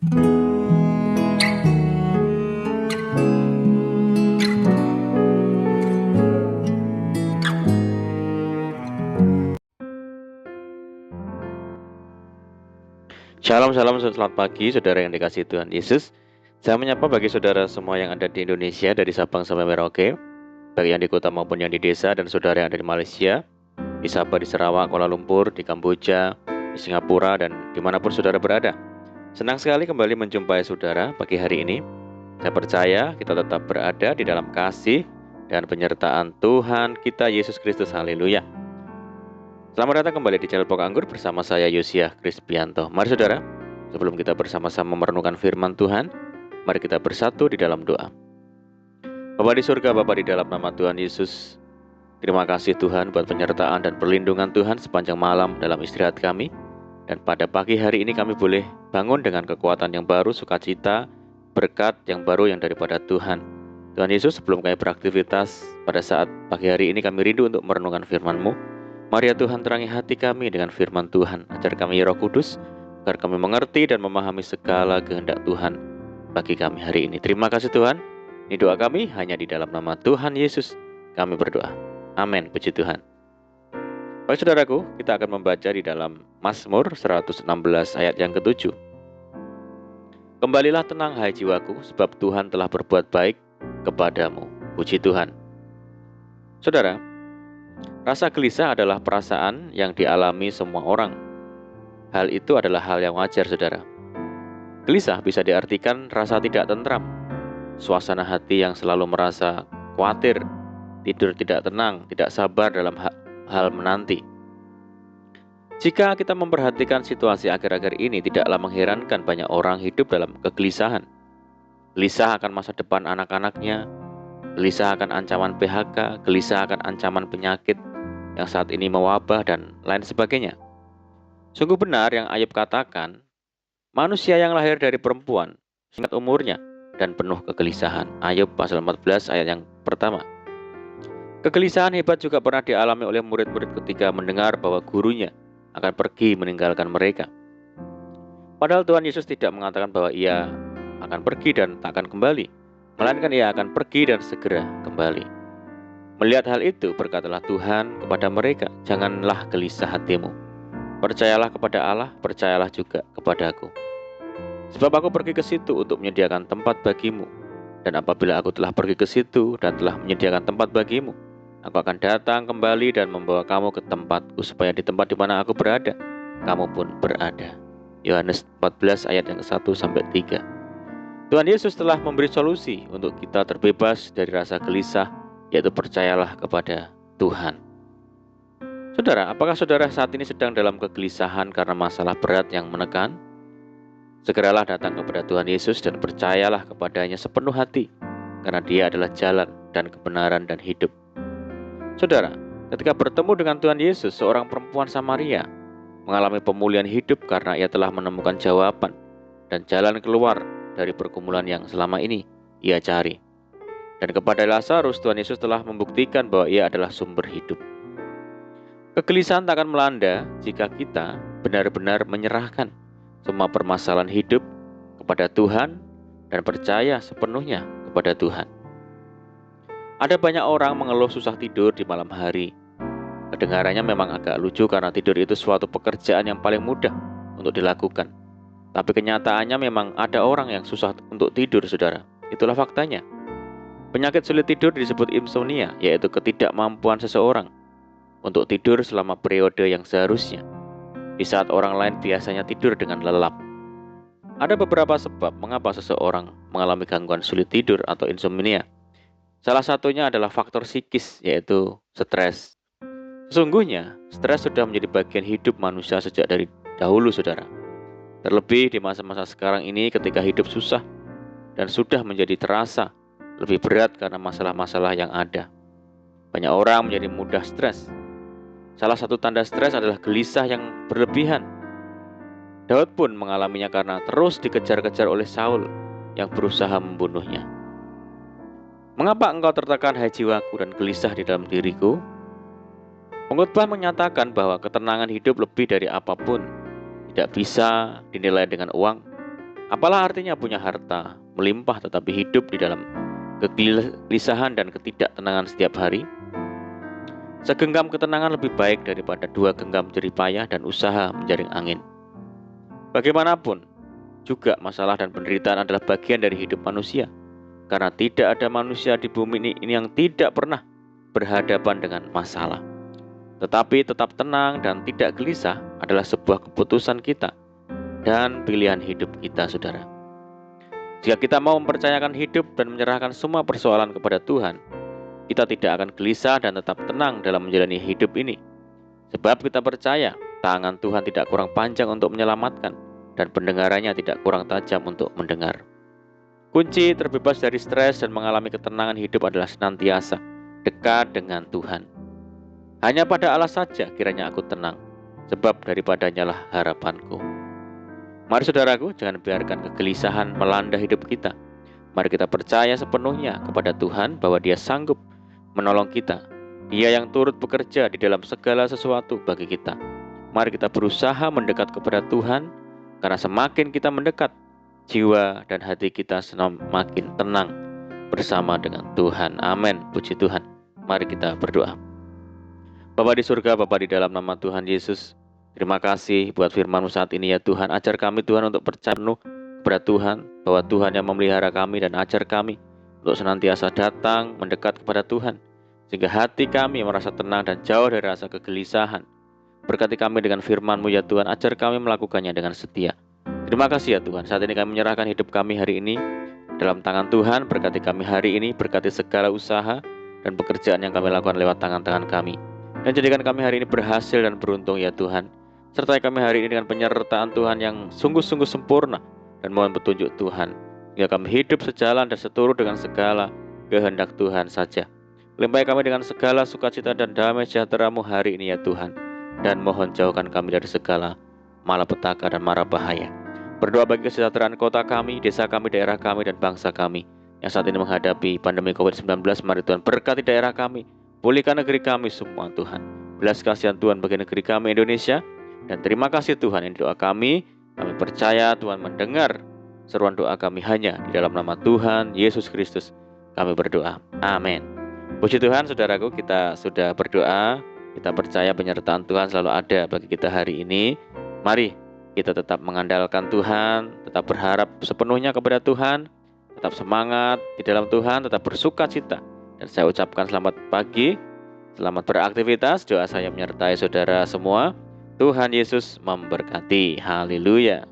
Shalom, shalom, selamat pagi saudara yang dikasihi Tuhan Yesus. Saya menyapa bagi saudara semua yang ada di Indonesia dari Sabang sampai Merauke, baik yang di kota maupun yang di desa, dan saudara yang ada di Malaysia, di Sabah, di Sarawak, Kuala Lumpur, di Kamboja, di Singapura, dan dimanapun saudara berada. Senang sekali kembali menjumpai saudara pagi hari ini. Saya percaya kita tetap berada di dalam kasih dan penyertaan Tuhan kita Yesus Kristus. Haleluya. Selamat datang kembali di channel Pok Anggur bersama saya Yosiah Krispianto. Mari saudara, sebelum kita bersama-sama merenungkan firman Tuhan, mari kita bersatu di dalam doa. Bapa di surga, Bapa di dalam nama Tuhan Yesus, terima kasih Tuhan buat penyertaan dan perlindungan Tuhan sepanjang malam dalam istirahat kami. Dan pada pagi hari ini kami boleh bangun dengan kekuatan yang baru, sukacita, berkat yang baru yang daripada Tuhan. Tuhan Yesus, sebelum kami beraktivitas pada saat pagi hari ini, kami rindu untuk merenungkan firman-Mu. Mari ya Tuhan, terangi hati kami dengan firman Tuhan. Ajar kami ya Roh Kudus, agar kami mengerti dan memahami segala kehendak Tuhan bagi kami hari ini. Terima kasih Tuhan. Ini doa kami hanya di dalam nama Tuhan Yesus kami berdoa. Amin. Puji Tuhan. Baik saudaraku, kita akan membaca di dalam Mazmur 116 ayat yang ke-7. Kembalilah tenang hai jiwaku, sebab Tuhan telah berbuat baik kepadamu. Puji Tuhan. Saudara, rasa gelisah adalah perasaan yang dialami semua orang. Hal itu adalah hal yang wajar, saudara. Gelisah bisa diartikan rasa tidak tentram, suasana hati yang selalu merasa khawatir, tidur tidak tenang, tidak sabar dalam hal menanti. Jika kita memperhatikan situasi akhir-akhir ini, tidaklah mengherankan banyak orang hidup dalam kegelisahan. Gelisah akan masa depan anak-anaknya, gelisah akan ancaman PHK, gelisah akan ancaman penyakit yang saat ini mewabah, dan lain sebagainya. Sungguh benar yang Ayub katakan, manusia yang lahir dari perempuan, singkat umurnya, dan penuh kegelisahan. Ayub pasal 14 ayat yang pertama. Kegelisahan hebat juga pernah dialami oleh murid-murid ketika mendengar bahwa gurunya akan pergi meninggalkan mereka. Padahal Tuhan Yesus tidak mengatakan bahwa ia akan pergi dan tak akan kembali, melainkan ia akan pergi dan segera kembali. Melihat hal itu, berkatalah Tuhan kepada mereka, janganlah gelisah hatimu. Percayalah kepada Allah, percayalah juga kepada Aku. Sebab Aku pergi ke situ untuk menyediakan tempat bagimu. Dan apabila Aku telah pergi ke situ dan telah menyediakan tempat bagimu, Aku akan datang kembali dan membawa kamu ke tempatku, supaya di tempat di mana Aku berada, kamu pun berada. Yohanes 14 ayat yang 1-3. Tuhan Yesus telah memberi solusi untuk kita terbebas dari rasa gelisah, yaitu percayalah kepada Tuhan. Saudara, apakah saudara saat ini sedang dalam kegelisahan karena masalah berat yang menekan? Segeralah datang kepada Tuhan Yesus dan percayalah kepadanya sepenuh hati, karena Dia adalah jalan dan kebenaran dan hidup. Saudara, ketika bertemu dengan Tuhan Yesus, seorang perempuan Samaria mengalami pemulihan hidup karena ia telah menemukan jawaban dan jalan keluar dari pergumulan yang selama ini ia cari. Dan kepada Lazarus, Tuhan Yesus telah membuktikan bahwa ia adalah sumber hidup. Kegelisahan tak akan melanda jika kita benar-benar menyerahkan semua permasalahan hidup kepada Tuhan dan percaya sepenuhnya kepada Tuhan. Ada banyak orang mengeluh susah tidur di malam hari. Kedengarannya memang agak lucu karena tidur itu suatu pekerjaan yang paling mudah untuk dilakukan. Tapi kenyataannya memang ada orang yang susah untuk tidur, saudara. Itulah faktanya. Penyakit sulit tidur disebut insomnia, yaitu ketidakmampuan seseorang untuk tidur selama periode yang seharusnya, di saat orang lain biasanya tidur dengan lelap. Ada beberapa sebab mengapa seseorang mengalami gangguan sulit tidur atau insomnia. Salah satunya adalah faktor psikis, yaitu stres. Sesungguhnya, stres sudah menjadi bagian hidup manusia sejak dari dahulu, saudara. Terlebih di masa-masa sekarang ini ketika hidup susah dan sudah menjadi terasa lebih berat karena masalah-masalah yang ada. Banyak orang menjadi mudah stres. Salah satu tanda stres adalah gelisah yang berlebihan. Daud pun mengalaminya karena terus dikejar-kejar oleh Saul yang berusaha membunuhnya. Mengapa engkau tertekan hai jiwaku dan gelisah di dalam diriku? Pengkhotbah menyatakan bahwa ketenangan hidup lebih dari apapun tidak bisa dinilai dengan uang, Apalah artinya punya harta melimpah tetapi hidup di dalam kegelisahan dan ketidaktenangan setiap hari? Segenggam ketenangan lebih baik daripada 2 genggam jerih payah dan usaha menjaring angin. Bagaimanapun juga masalah dan penderitaan adalah bagian dari hidup manusia, karena tidak ada manusia di bumi ini yang tidak pernah berhadapan dengan masalah. Tetapi tetap tenang dan tidak gelisah adalah sebuah keputusan kita dan pilihan hidup kita, saudara. Jika kita mau mempercayakan hidup dan menyerahkan semua persoalan kepada Tuhan, kita tidak akan gelisah dan tetap tenang dalam menjalani hidup ini. Sebab kita percaya tangan Tuhan tidak kurang panjang untuk menyelamatkan dan pendengarannya tidak kurang tajam untuk mendengar. Kunci terbebas dari stres dan mengalami ketenangan hidup adalah senantiasa dekat dengan Tuhan. Hanya pada Allah saja kiranya aku tenang, sebab daripadanya lah harapanku. Mari saudaraku, jangan biarkan kegelisahan melanda hidup kita. Mari kita percaya sepenuhnya kepada Tuhan bahwa Dia sanggup menolong kita. Dia yang turut bekerja di dalam segala sesuatu bagi kita. Mari kita berusaha mendekat kepada Tuhan, karena semakin kita mendekat, jiwa dan hati kita semakin tenang bersama dengan Tuhan. Amin. Puji Tuhan. Mari kita berdoa. Bapa di surga, Bapa di dalam nama Tuhan Yesus, terima kasih buat firman-Mu saat ini ya Tuhan. Ajar kami Tuhan untuk percaya penuh kepada Tuhan, bahwa Tuhan yang memelihara kami, dan ajar kami untuk senantiasa datang mendekat kepada Tuhan, sehingga hati kami merasa tenang dan jauh dari rasa kegelisahan. Berkati kami dengan firman-Mu ya Tuhan, ajar kami melakukannya dengan setia. Terima kasih ya Tuhan, saat ini kami menyerahkan hidup kami hari ini dalam tangan Tuhan. Berkati kami hari ini, berkati segala usaha dan pekerjaan yang kami lakukan lewat tangan-tangan kami. Dan jadikan kami hari ini berhasil dan beruntung ya Tuhan. Sertai kami hari ini dengan penyertaan Tuhan yang sungguh-sungguh sempurna, dan mohon petunjuk Tuhan, hingga kami hidup sejalan dan seturut dengan segala kehendak Tuhan saja. Limpahi kami dengan segala sukacita dan damai sejahtera-Mu hari ini ya Tuhan. Dan mohon jauhkan kami dari segala malapetaka dan mara bahaya. Berdoa bagi kesejahteraan kota kami, desa kami, daerah kami, dan bangsa kami yang saat ini menghadapi pandemi COVID-19. Mari Tuhan berkati daerah kami, pulihkan negeri kami semua Tuhan. Belas kasihan Tuhan bagi negeri kami Indonesia. Dan terima kasih Tuhan, ini doa kami. Kami percaya Tuhan mendengar seruan doa kami hanya di dalam nama Tuhan Yesus Kristus kami berdoa. Amin. Puji Tuhan saudaraku, kita sudah berdoa. Kita percaya penyertaan Tuhan selalu ada bagi kita hari ini. Mari kita tetap mengandalkan Tuhan, tetap berharap sepenuhnya kepada Tuhan, tetap semangat di dalam Tuhan, tetap bersuka cita. Dan saya ucapkan selamat pagi, selamat beraktivitas. Doa saya menyertai saudara semua. Tuhan Yesus memberkati. Haleluya.